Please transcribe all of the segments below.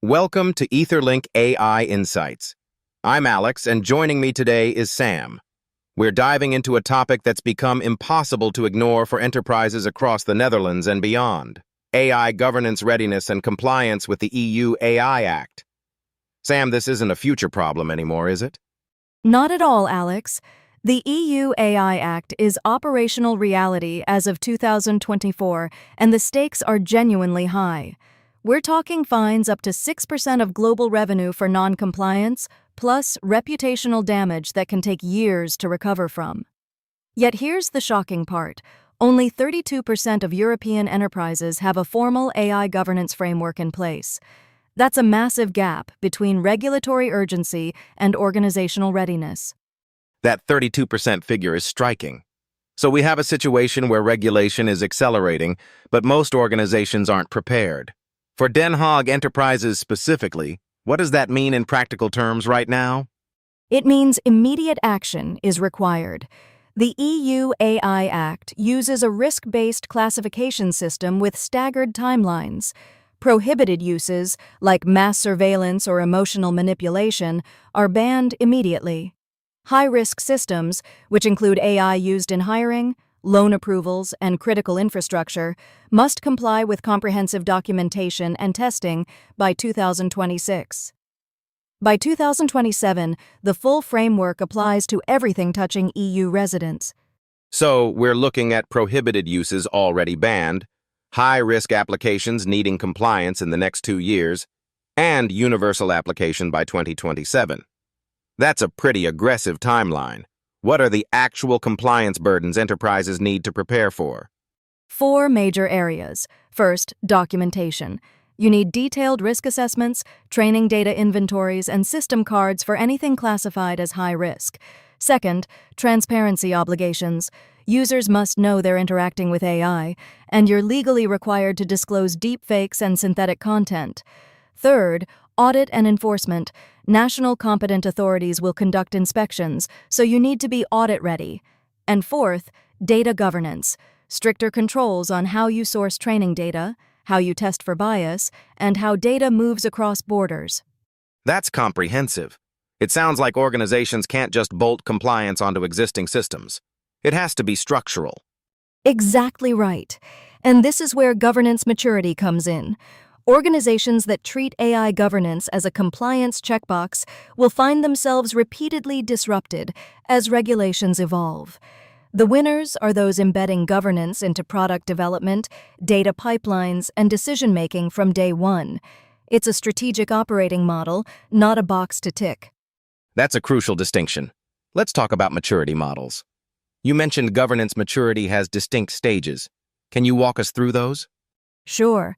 Welcome to EtherLink AI Insights. I'm Alex, and joining me today is Sam. We're diving into a topic that's become impossible to ignore for enterprises across the Netherlands and beyond: AI governance, readiness, and compliance with the EU AI Act. Sam, this isn't a future problem anymore, is it? Not at all, Alex. The EU AI Act is operational reality as of 2024, and the stakes are genuinely high. We're talking fines up to 6% of global revenue for non-compliance, plus reputational damage that can take years to recover from. Yet here's the shocking part. Only 32% of European enterprises have a formal AI governance framework in place. That's a massive gap between regulatory urgency and organizational readiness. That 32% figure is striking. So we have a situation where regulation is accelerating, but most organizations aren't prepared. For Den Haag Enterprises specifically, what does that mean in practical terms right now? It means immediate action is required. The EU AI Act uses a risk-based classification system with staggered timelines. Prohibited uses, like mass surveillance or emotional manipulation, are banned immediately. High-risk systems, which include AI used in hiring, loan approvals, and critical infrastructure, must comply with comprehensive documentation and testing by 2026. By 2027, the full framework applies to everything touching EU residents. So we're looking at prohibited uses already banned, high-risk applications needing compliance in the next 2 years, and universal application by 2027. That's a pretty aggressive timeline. What are the actual compliance burdens enterprises need to prepare for? 4 major areas. First, documentation. You need detailed risk assessments, training data inventories, and system cards for anything classified as high risk. Second, transparency obligations. Users must know they're interacting with AI, and you're legally required to disclose deepfakes and synthetic content. Third, audit and enforcement. National competent authorities will conduct inspections, so you need to be audit-ready. And fourth, data governance. Stricter controls on how you source training data, how you test for bias, and how data moves across borders. That's comprehensive. It sounds like organizations can't just bolt compliance onto existing systems. It has to be structural. Exactly right. And this is where governance maturity comes in. Organizations that treat AI governance as a compliance checkbox will find themselves repeatedly disrupted as regulations evolve. The winners are those embedding governance into product development, data pipelines, and decision-making from day one. It's a strategic operating model, not a box to tick. That's a crucial distinction. Let's talk about maturity models. You mentioned governance maturity has distinct stages. Can you walk us through those? Sure.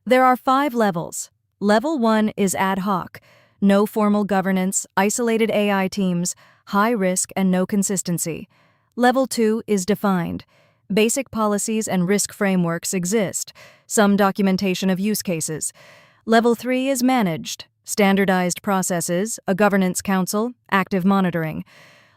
There are 5 levels. Level 1 is ad hoc. No formal governance, isolated AI teams, high risk, and no consistency. Level 2 is defined. Basic policies and risk frameworks exist, some documentation of use cases. Level 3 is managed. Standardized processes, a governance council, active monitoring.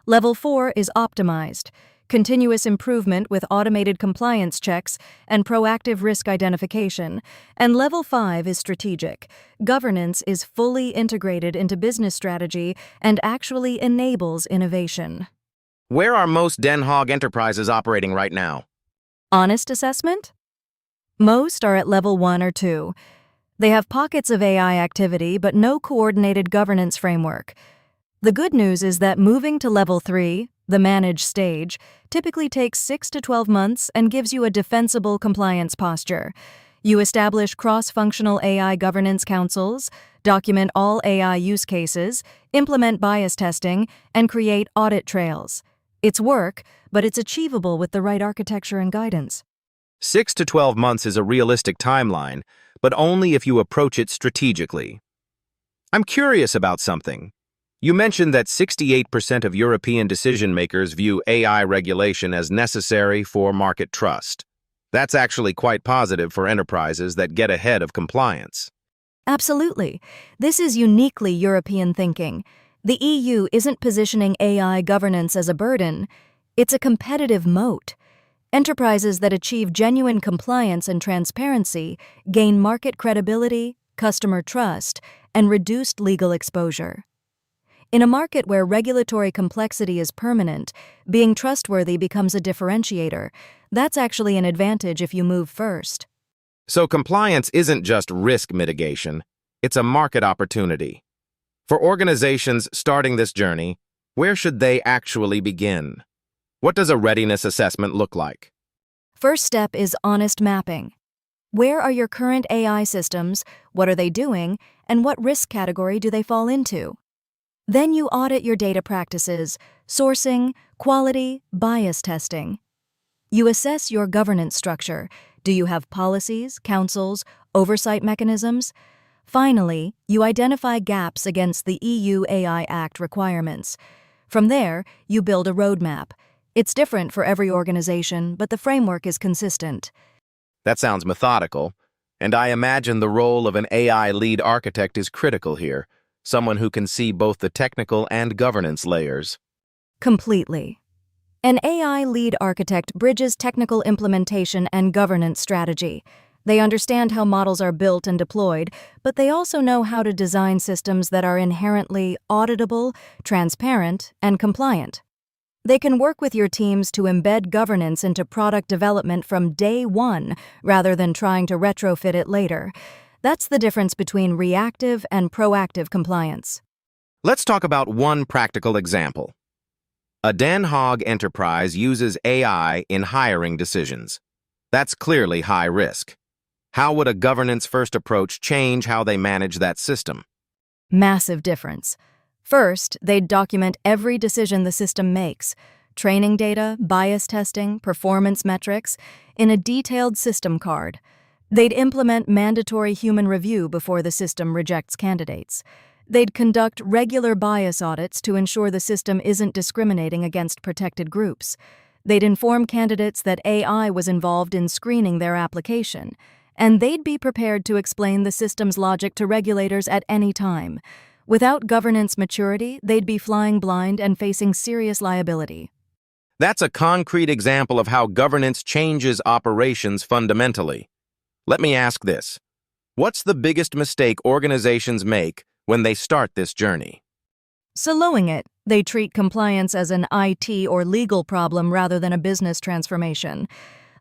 Level 4 is optimized. Continuous improvement with automated compliance checks and proactive risk identification. And Level 5 is strategic. Governance is fully integrated into business strategy and actually enables innovation. Where are most Den Haag enterprises operating right now? Honest assessment? Most are at Level 1 or 2. They have pockets of AI activity but no coordinated governance framework. The good news is that moving to Level 3, the managed stage, typically takes 6 to 12 months and gives you a defensible compliance posture. You establish cross-functional AI governance councils, document all AI use cases, implement bias testing, and create audit trails. It's work, but it's achievable with the right architecture and guidance. 6 to 12 months is a realistic timeline, but only if you approach it strategically. I'm curious about something. You mentioned that 68% of European decision-makers view AI regulation as necessary for market trust. That's actually quite positive for enterprises that get ahead of compliance. Absolutely. This is uniquely European thinking. The EU isn't positioning AI governance as a burden. It's a competitive moat. Enterprises that achieve genuine compliance and transparency gain market credibility, customer trust, and reduced legal exposure. In a market where regulatory complexity is permanent, being trustworthy becomes a differentiator. That's actually an advantage if you move first. So compliance isn't just risk mitigation, it's a market opportunity. For organizations starting this journey, where should they actually begin? What does a readiness assessment look like? First step is honest mapping. Where are your current AI systems, what are they doing, and what risk category do they fall into? Then you audit your data practices, sourcing, quality, bias testing. You assess your governance structure. Do you have policies, councils, oversight mechanisms? Finally, you identify gaps against the EU AI Act requirements. From there, you build a roadmap. It's different for every organization, but the framework is consistent. That sounds methodical, and I imagine the role of an AI lead architect is critical here, someone who can see both the technical and governance layers. Completely. An AI lead architect bridges technical implementation and governance strategy. They understand how models are built and deployed, but they also know how to design systems that are inherently auditable, transparent, and compliant. They can work with your teams to embed governance into product development from day one rather than trying to retrofit it later. That's the difference between reactive and proactive compliance. Let's talk about one practical example. A Den Haag Enterprise uses AI in hiring decisions. That's clearly high risk. How would a governance-first approach change how they manage that system? Massive difference. First, they'd document every decision the system makes, training data, bias testing, performance metrics, in a detailed system card. They'd implement mandatory human review before the system rejects candidates. They'd conduct regular bias audits to ensure the system isn't discriminating against protected groups. They'd inform candidates that AI was involved in screening their application, and they'd be prepared to explain the system's logic to regulators at any time. Without governance maturity, they'd be flying blind and facing serious liability. That's a concrete example of how governance changes operations fundamentally. Let me ask this. What's the biggest mistake organizations make when they start this journey? Slowing it, they treat compliance as an IT or legal problem rather than a business transformation.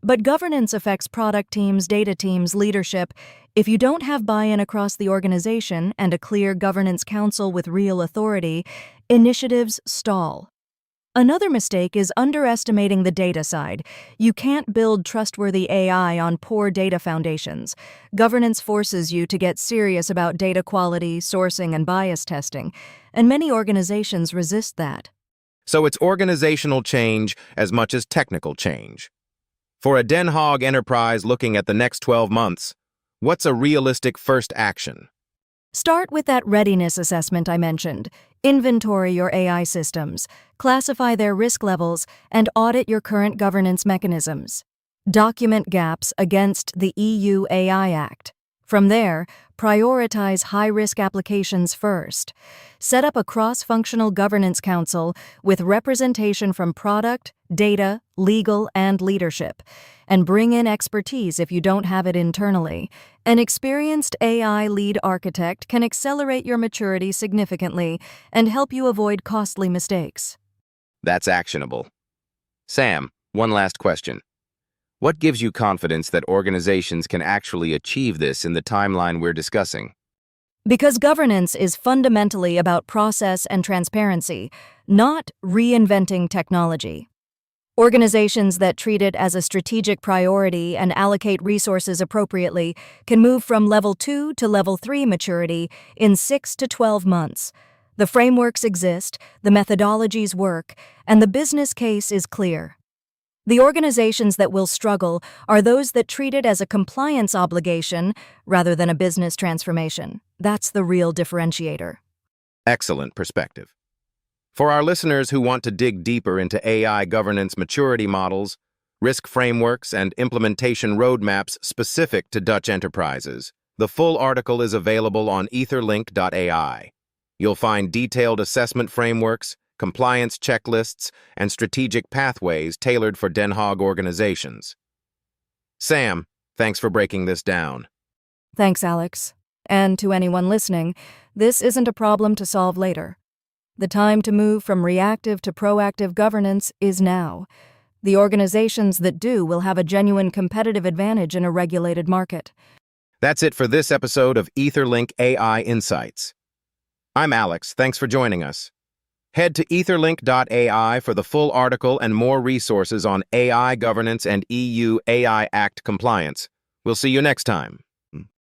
But governance affects product teams, data teams, leadership. If you don't have buy-in across the organization and a clear governance council with real authority, initiatives stall. Another mistake is underestimating the data side. You can't build trustworthy AI on poor data foundations. Governance forces you to get serious about data quality, sourcing, and bias testing, and many organizations resist that. So it's organizational change as much as technical change. For a Den Haag Enterprise looking at the next 12 months, what's a realistic first action? Start with that readiness assessment I mentioned. Inventory your AI systems, classify their risk levels, and audit your current governance mechanisms. Document gaps against the EU AI Act. From there, prioritize high-risk applications first. Set up a cross-functional governance council with representation from product, data, legal, and leadership. And bring in expertise if you don't have it internally. An experienced AI lead architect can accelerate your maturity significantly and help you avoid costly mistakes. That's actionable. Sam, one last question. What gives you confidence that organizations can actually achieve this in the timeline we're discussing? Because governance is fundamentally about process and transparency, not reinventing technology. Organizations that treat it as a strategic priority and allocate resources appropriately can move from level 2 to level 3 maturity in 6 to 12 months. The frameworks exist, the methodologies work, and the business case is clear. The organizations that will struggle are those that treat it as a compliance obligation rather than a business transformation. That's the real differentiator. Excellent perspective. For our listeners who want to dig deeper into AI governance maturity models, risk frameworks, and implementation roadmaps specific to Dutch enterprises, the full article is available on etherlink.ai. You'll find detailed assessment frameworks, compliance checklists, and strategic pathways tailored for Den Haag organizations. Sam, thanks for breaking this down. Thanks, Alex. And to anyone listening, this isn't a problem to solve later. The time to move from reactive to proactive governance is now. The organizations that do will have a genuine competitive advantage in a regulated market. That's it for this episode of EtherLink AI Insights. I'm Alex. Thanks for joining us. Head to etherlink.ai for the full article and more resources on AI governance and EU AI Act compliance. We'll see you next time.